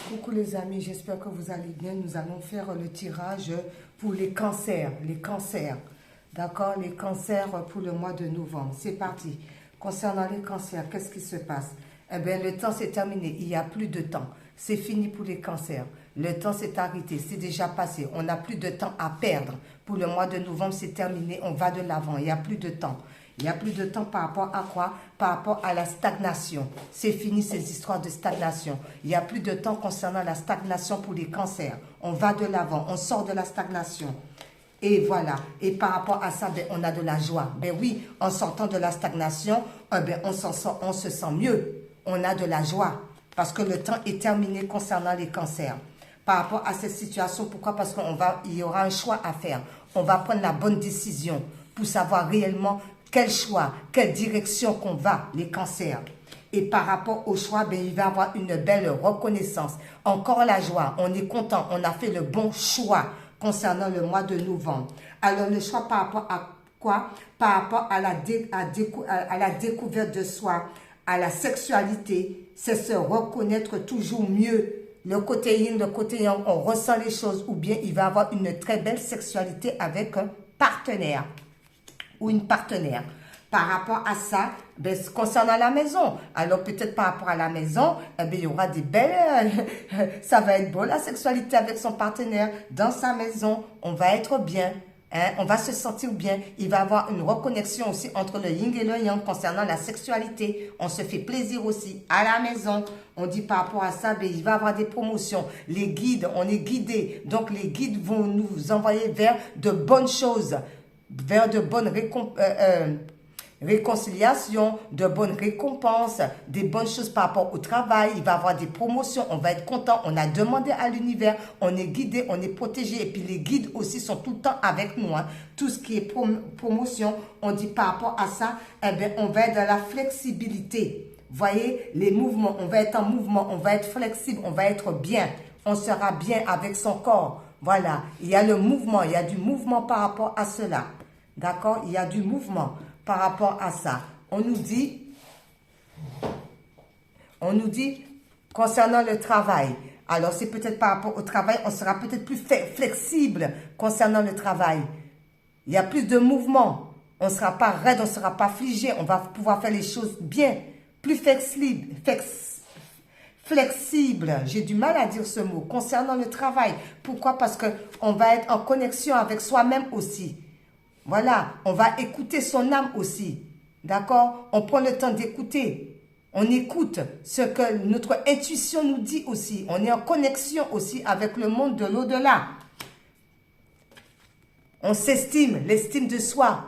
Coucou les amis, j'espère que vous allez bien. Nous allons faire le tirage pour les cancers. D'accord, les cancers pour le mois de novembre. C'est parti. Concernant les cancers, qu'est-ce qui se passe? Eh bien, le temps s'est terminé. Il n'y a plus de temps. C'est fini pour les cancers. Le temps s'est arrêté. C'est déjà passé. On n'a plus de temps à perdre. Pour le mois de novembre, c'est terminé. On va de l'avant. Il n'y a plus de temps. Il n'y a plus de temps par rapport à quoi? Par rapport à la stagnation. C'est fini ces histoires de stagnation. Il n'y a plus de temps concernant la stagnation pour les cancers. On va de l'avant, on sort de la stagnation. Et voilà. Et par rapport à ça, ben, on a de la joie. Ben oui, en sortant de la stagnation, ben, on se sent mieux. On a de la joie. Parce que le temps est terminé concernant les cancers. Par rapport à cette situation, pourquoi? Parce qu'il y aura un choix à faire. On va prendre la bonne décision pour savoir réellement quel choix, quelle direction qu'on va, les cancers. Et par rapport au choix, ben, il va y avoir une belle reconnaissance. Encore la joie, on est content, on a fait le bon choix concernant le mois de novembre. Alors le choix par rapport à quoi? Par rapport à la découverte de soi, à la sexualité, c'est se reconnaître toujours mieux. Le côté yin, le côté yang, on ressent les choses ou bien il va avoir une très belle sexualité avec un partenaire ou une partenaire. Par rapport à ça, ben, concernant la maison, alors peut-être par rapport à la maison, ben, il y aura des belles, ça va être beau la sexualité avec son partenaire, dans sa maison, on va être bien, hein, on va se sentir bien, il va y avoir une reconnexion aussi entre le yin et le yang concernant la sexualité, on se fait plaisir aussi à la maison, on dit par rapport à ça, ben, il va y avoir des promotions, les guides, on est guidés, donc les guides vont nous envoyer vers de bonnes choses, vers de bonnes réconciliations, de bonnes récompenses, des bonnes choses par rapport au travail. Il va y avoir des promotions, on va être content, on a demandé à l'univers, on est guidé, on est protégé. Et puis les guides aussi sont tout le temps avec nous. Hein. Tout ce qui est promotion, on dit par rapport à ça, eh bien, on va être dans la flexibilité. Voyez, les mouvements, on va être en mouvement, on va être flexible, on va être bien. On sera bien avec son corps. Voilà, il y a le mouvement, il y a du mouvement par rapport à cela. D'accord? Il y a du mouvement par rapport à ça. On nous dit concernant le travail. Alors, c'est peut-être par rapport au travail, on sera peut-être plus flexible concernant le travail. Il y a plus de mouvement. On ne sera pas raide, on ne sera pas figé. On va pouvoir faire les choses bien, plus flexible. Flexible, j'ai du mal à dire ce mot, concernant le travail. Pourquoi? Parce qu'on va être en connexion avec soi-même aussi. Voilà, on va écouter son âme aussi. D'accord? On prend le temps d'écouter. On écoute ce que notre intuition nous dit aussi. On est en connexion aussi avec le monde de l'au-delà. On s'estime, l'estime de soi.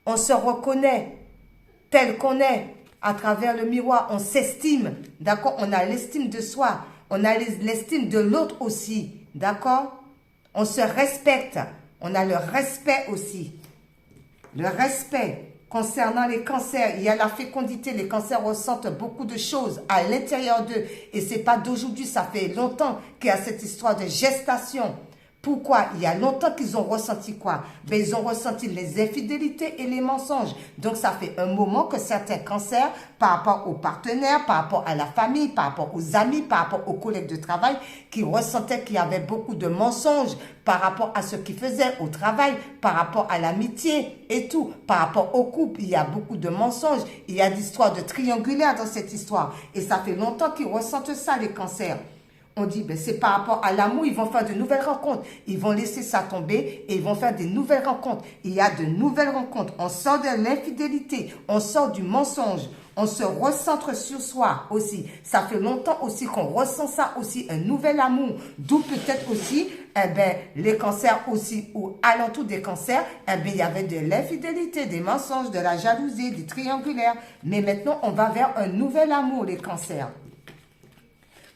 On se reconnaît tel qu'on est. À travers le miroir, on s'estime, d'accord? On a l'estime de soi, on a l'estime de l'autre aussi, d'accord? On se respecte, on a le respect aussi. Le respect concernant les cancers, il y a la fécondité, les cancers ressentent beaucoup de choses à l'intérieur d'eux. Et ce n'est pas d'aujourd'hui, ça fait longtemps qu'il y a cette histoire de gestation. Pourquoi? Il y a longtemps qu'ils ont ressenti quoi? Ben, ils ont ressenti les infidélités et les mensonges. Donc, ça fait un moment que certains cancers, par rapport aux partenaires, par rapport à la famille, par rapport aux amis, par rapport aux collègues de travail, qui ressentaient qu'il y avait beaucoup de mensonges par rapport à ce qu'ils faisaient au travail, par rapport à l'amitié et tout. Par rapport au couple, il y a beaucoup de mensonges. Il y a des histoires de triangulaire dans cette histoire. Et ça fait longtemps qu'ils ressentent ça, les cancers. On dit, ben, c'est par rapport à l'amour, ils vont faire de nouvelles rencontres. Ils vont laisser ça tomber et ils vont faire des nouvelles rencontres. Il y a de nouvelles rencontres. On sort de l'infidélité, on sort du mensonge, on se recentre sur soi aussi. Ça fait longtemps aussi qu'on ressent ça aussi, un nouvel amour. D'où peut-être aussi, eh ben, les cancers aussi, ou alentour des cancers, eh ben, il y avait de l'infidélité, des mensonges, de la jalousie, des triangulaires. Mais maintenant, on va vers un nouvel amour, les cancers.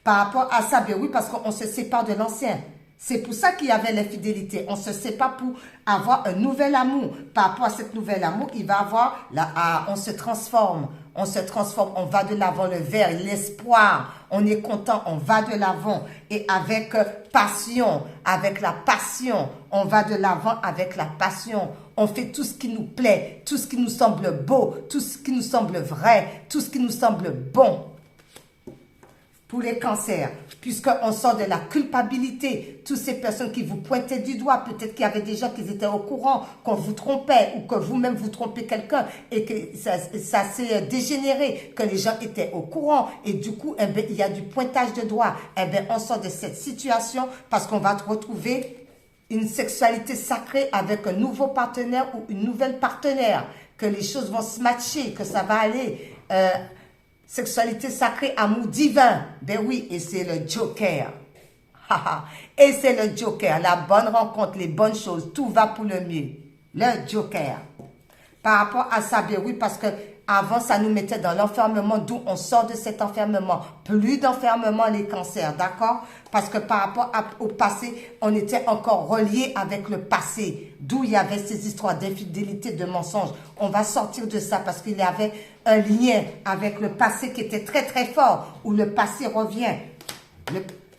Par rapport à ça, ben oui, parce qu'on se sépare de l'ancien. C'est pour ça qu'il y avait l'infidélité. On se sépare pour avoir un nouvel amour. Par rapport à cet nouvel amour, il va avoir, on se transforme. On se transforme, on va de l'avant, le vert, l'espoir. On est content, on va de l'avant. Et avec passion, avec la passion, on va de l'avant avec la passion. On fait tout ce qui nous plaît, tout ce qui nous semble beau, tout ce qui nous semble vrai, tout ce qui nous semble bon. pour les cancers, puisqu'on sort de la culpabilité. Toutes ces personnes qui vous pointaient du doigt, peut-être qu'il y avait des gens qui étaient au courant, qu'on vous trompait, ou que vous-même vous trompez quelqu'un, et que ça s'est dégénéré, que les gens étaient au courant, et du coup, eh bien, il y a du pointage de doigt. Eh bien, on sort de cette situation parce qu'on va retrouver une sexualité sacrée avec un nouveau partenaire ou une nouvelle partenaire, que les choses vont se matcher, que ça va aller... sexualité sacrée, amour divin. Ben oui, et c'est le Joker. Et c'est le Joker. La bonne rencontre, les bonnes choses, tout va pour le mieux. Le Joker. Par rapport à ça, ben oui, parce que avant, ça nous mettait dans l'enfermement, d'où on sort de cet enfermement. Plus d'enfermement, les cancers, d'accord? Parce que par rapport au passé, on était encore relié avec le passé, d'où il y avait ces histoires d'infidélité, de mensonges. On va sortir de ça parce qu'il y avait un lien avec le passé qui était très très fort, où le passé revient.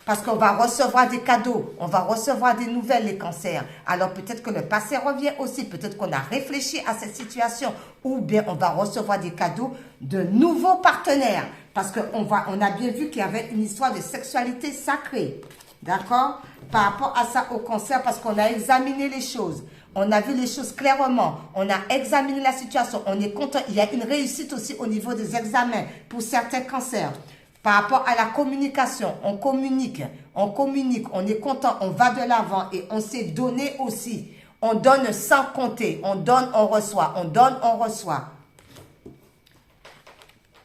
Parce qu'on va recevoir des cadeaux, on va recevoir des nouvelles, les cancers. Alors peut-être que le passé revient aussi, peut-être qu'on a réfléchi à cette situation, ou bien on va recevoir des cadeaux de nouveaux partenaires. Parce qu'on a bien vu qu'il y avait une histoire de sexualité sacrée. D'accord? Par rapport à ça, au cancer, parce qu'on a examiné les choses. On a vu les choses clairement. On a examiné la situation. On est content. Il y a une réussite aussi au niveau des examens pour certains cancers. Par rapport à la communication, on communique, on est content, on va de l'avant et on s'est donné aussi. On donne sans compter, on donne, on reçoit, on donne, on reçoit.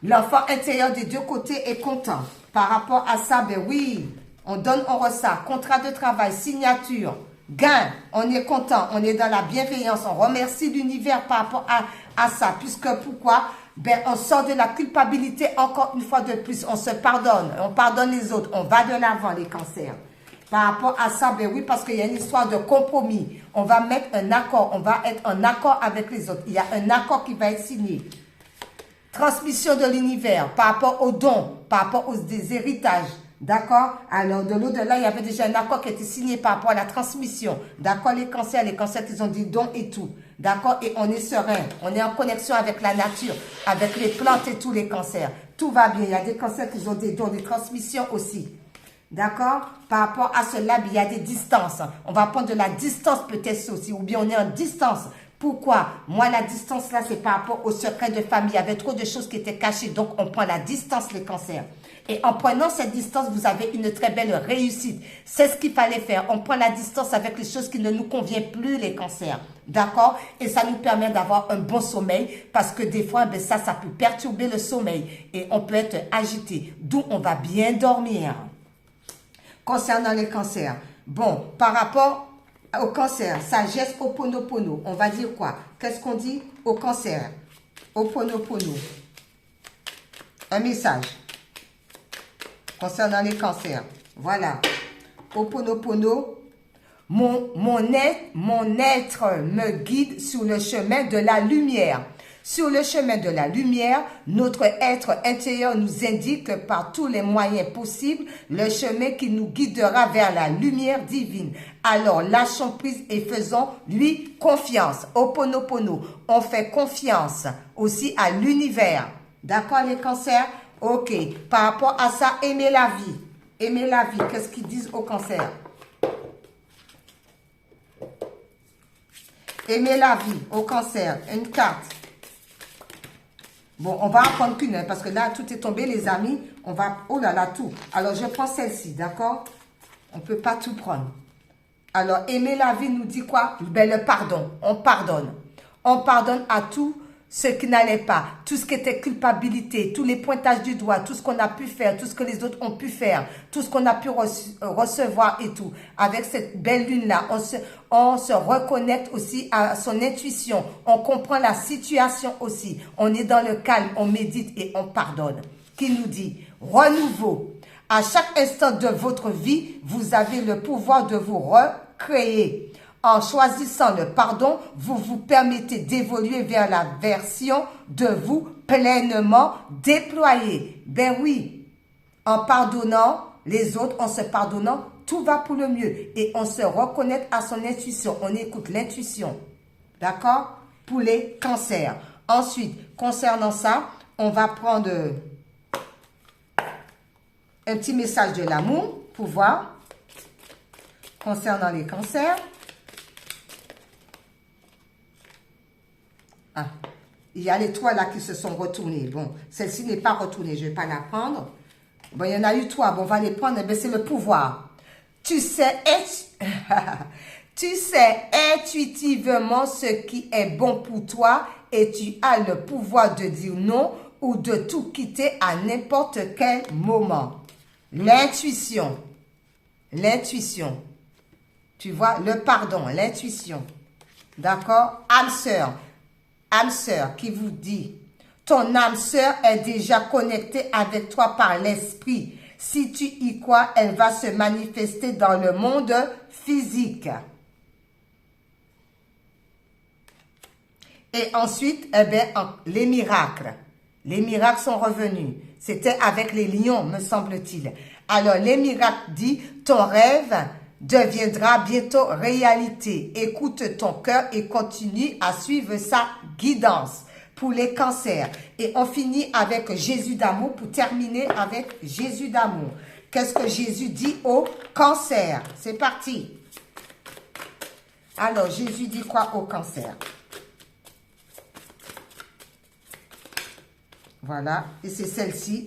L'enfant intérieur des deux côtés est content. Par rapport à ça, ben oui, on donne, on reçoit. Contrat de travail, signature, gain, on est content, on est dans la bienveillance, on remercie l'univers par rapport à ça. Puisque pourquoi? Ben, on sort de la culpabilité encore une fois de plus. On se pardonne. On pardonne les autres. On va de l'avant, les cancers. Par rapport à ça, ben oui, parce qu'il y a une histoire de compromis. On va mettre un accord. On va être en accord avec les autres. Il y a un accord qui va être signé. Transmission de l'univers par rapport aux dons, par rapport aux des héritages. D'accord? Alors, de l'au-delà, il y avait déjà un accord qui a été signé par rapport à la transmission. D'accord? Les cancers qui ont des dons et tout. D'accord? Et on est serein. On est en connexion avec la nature, avec les plantes et tous les cancers. Tout va bien. Il y a des cancers qui ont des dons, des transmissions aussi. D'accord? Par rapport à cela, il y a des distances. On va prendre de la distance peut-être aussi. Ou bien on est en distance. Pourquoi? Moi, la distance là, c'est par rapport au secret de famille. Il y avait trop de choses qui étaient cachées. Donc, on prend la distance, les cancers. Et en prenant cette distance, vous avez une très belle réussite. C'est ce qu'il fallait faire. On prend la distance avec les choses qui ne nous conviennent plus, les cancers. D'accord? Et ça nous permet d'avoir un bon sommeil parce que des fois, ben ça peut perturber le sommeil et on peut être agité. D'où on va bien dormir. Concernant les cancers. Bon, par rapport au cancer, sagesse Ho'oponopono. On va dire quoi? Qu'est-ce qu'on dit au cancer? Ho'oponopono. Un message. Concernant les cancers. Voilà. Ho'oponopono. Mon être me guide sur le chemin de la lumière. Sur le chemin de la lumière, notre être intérieur nous indique par tous les moyens possibles le chemin qui nous guidera vers la lumière divine. Alors, lâchons prise et faisons-lui confiance. Ho'oponopono. On fait confiance aussi à l'univers. D'accord, les cancers? Ok. Par rapport à ça, aimer la vie. Aimer la vie. Qu'est-ce qu'ils disent au cancer? Aimer la vie au cancer. Une carte. Bon, on va en prendre qu'une, hein, parce que là, tout est tombé, les amis. On va... Oh là là, tout. Alors, je prends celle-ci, d'accord? On ne peut pas tout prendre. Alors, aimer la vie nous dit quoi? Ben, le pardon. On pardonne. On pardonne à tout ce qui n'allait pas. Tout ce qui était culpabilité, tous les pointages du doigt, tout ce qu'on a pu faire, tout ce que les autres ont pu faire, tout ce qu'on a pu recevoir et tout. Avec cette belle lune-là, on se reconnecte aussi à son intuition. On comprend la situation aussi. On est dans le calme, on médite et on pardonne. Qui nous dit renouveau. À chaque instant de votre vie, vous avez le pouvoir de vous recréer. En choisissant le pardon, vous vous permettez d'évoluer vers la version de vous pleinement déployée. Ben oui, en pardonnant les autres, en se pardonnant, tout va pour le mieux. Et on se reconnecte à son intuition. On écoute l'intuition. D'accord? Pour les cancers. Ensuite, concernant ça, on va prendre un petit message de l'amour pour voir concernant les cancers. Ah, il y a les trois là qui se sont retournés. Bon, celle-ci n'est pas retournée, je ne vais pas la prendre. Bon, il y en a eu trois, bon, on va les prendre, mais c'est le pouvoir. Tu sais intuitivement ce qui est bon pour toi et tu as le pouvoir de dire non ou de tout quitter à n'importe quel moment. L'intuition. L'intuition. Tu vois, le pardon, l'intuition. D'accord? Âme sœur qui vous dit, ton âme sœur est déjà connectée avec toi par l'esprit. Si tu y crois, elle va se manifester dans le monde physique. Et ensuite, eh bien, les miracles. Les miracles sont revenus. C'était avec les lions, me semble-t-il. Alors, les miracles dit, ton rêve deviendra bientôt réalité. Écoute ton cœur et continue à suivre sa guidance pour les cancers. Et on finit avec Jésus d'amour pour terminer avec Jésus d'amour. Qu'est-ce que Jésus dit au cancer? C'est parti. Alors, Jésus dit quoi au cancer? Voilà, et c'est celle-ci.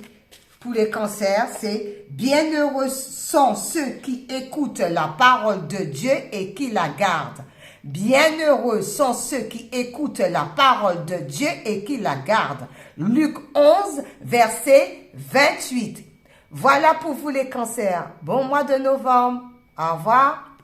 Pour les cancers, c'est « Bienheureux sont ceux qui écoutent la parole de Dieu et qui la gardent. Bienheureux sont ceux qui écoutent la parole de Dieu et qui la gardent. » Luc 11, verset 28. Voilà pour vous les cancers. Bon mois de novembre. Au revoir.